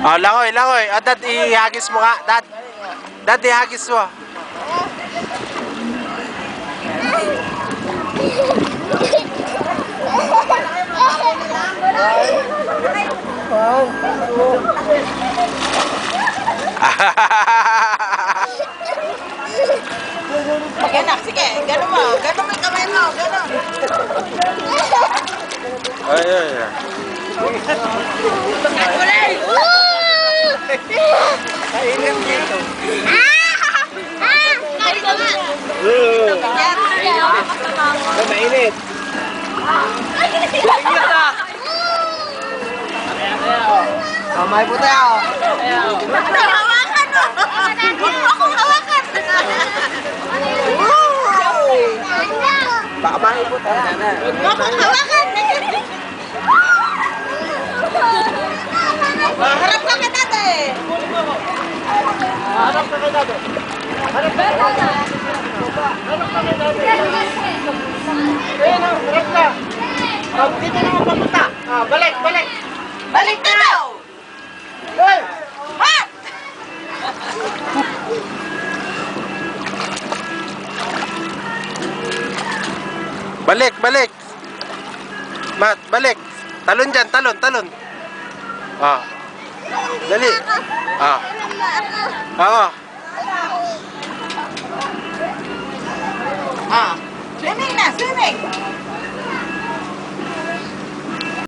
Oh, langoy, langoy. Oh, dad, ihagis mo ka. Dad. Dad, ihagis mo. Mag-anak, sige. Gano'n mo. Gano'n mo yung kamay mo. Gano'n. Ay, ay, ay. Kulay! Kainin dito. Kali ka nga. Mainit. May puti ako. Hawakan mo. Huwag mo akong hawakan. Baka may puti. Huwag mo akong hawakan. Harap ka ka dati. Harap ka kay dado. Harap ka. Harap ka kay dado. Ayun, harap ka. Dito na ako papunta. Balik, balik. Balik na daw. Hey! Ha? Balik, balik. Mat, balik. Talon dyan, talon, talon. Ah. Dali. Ah. Oo. Swimming na, swimming.